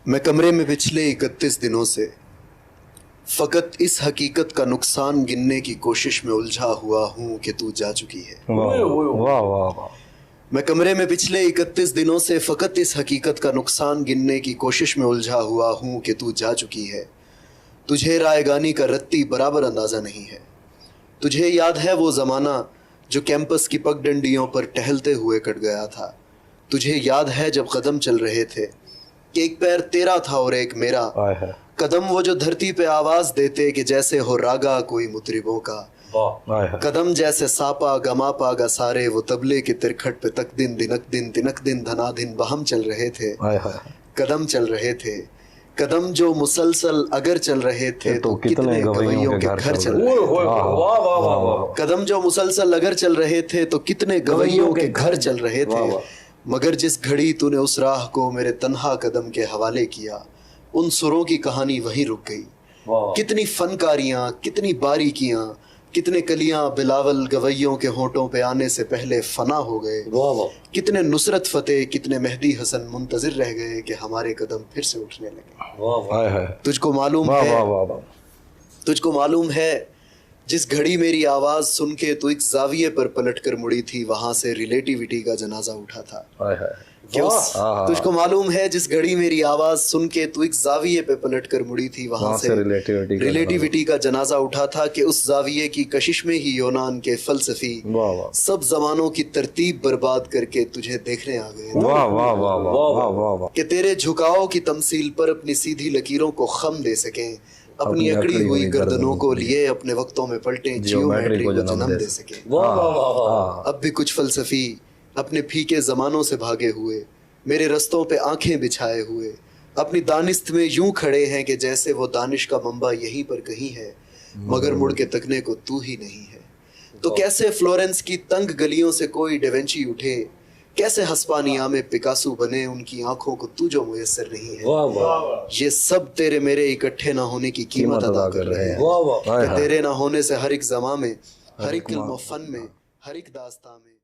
मैं कमरे में पिछले 31 दिनों से फकत इस हकीकत का नुकसान गिनने की कोशिश में उलझा हुआ हूँ कि तू जा चुकी है। वाह वाह वाह वाह। मैं कमरे में पिछले 31 दिनों से फकत इस हकीकत का नुकसान गिनने की कोशिश में उलझा हुआ हूँ कि तू जा चुकी है। तुझे रायगानी का रत्ती बराबर अंदाज़ा नहीं है। तुझे याद है वो ज़माना जो कैंपस की पगडंडियों पर टहलते हुए कट गया था। तुझे याद है जब कदम चल रहे थे कि एक पैर तेरा था और एक मेरा। कदम वो जो धरती पे आवाज देते कि जैसे हो रागा कोई मुतरिबों का। कदम जैसे सापा गमापा गा सारे वो तबले के तिरखट पे तक दिन दिनक दिन तिनक दिन धना दिन बहम चल रहे थे। कदम चल रहे थे, कदम जो मुसलसल अगर चल रहे थे तो कितने गवैयों के घर चल रहे थे। कदम जो मुसलसल अगर चल रहे थे तो कितने गवैयों के घर चल रहे थे। मगर जिस घड़ी तूने उस राह को मेरे तन्हा कदम के हवाले किया, उन सुरों की कहानी वहीं रुक गई। कितनी फनकारियां, कितनी बारीकियां, कितने कलियां बिलावल गवैयों के होठों पे आने से पहले फना हो गए। कितने नुसरत फतेह, कितने मेहदी हसन मुंतजिर रह गए कि हमारे कदम फिर से उठने लगे। तुझको मालूम है जिस घड़ी मेरी आवाज सुन के तू एक जाविये पर पलट कर मुड़ी थी, वहां से रिलेटिविटी का जनाजा उठा था। तुझको मालूम है जिस घड़ी मेरी आवाज सुन के तू एक जाविये पे पलट कर मुड़ी थी, वहां से रिलेटिविटी का जनाजा उठा था कि उस जाविये की कशिश में ही यूनान के फलसफी सब जमानों की तरतीब बर्बाद करके तुझे देखने आ गए कि तेरे झुकाव की तमसील पर अपनी सीधी लकीरों को खम दे सकें, अपनी अकड़ी हुई गर्दनों को लिए अपने वक्तों में पलटें, जियोमेट्री को जन्म दे सके। अब भी कुछ फलसफी अपने फीके जमानों से भागे हुए मेरे रस्तों पे आंखें बिछाए हुए अपनी दानिस्त में यूं खड़े हैं कि जैसे वो दानिश का मंबा यहीं पर कहीं है, मगर मुड़ के तकने को तू ही नहीं है। तो कैसे फ्लोरेंस की तंग गलियों से कोई डेवेंची उठे, कैसे हस्पानिया में पिकासो बने उनकी आंखों को तू जो मुयस्सर नहीं है। ये सब तेरे मेरे इकट्ठे ना होने की कीमत अदा कर रहे हैं। तेरे ना होने से हर एक ज़मा में, हर एक इल्म व फन में, हर एक दास्तां में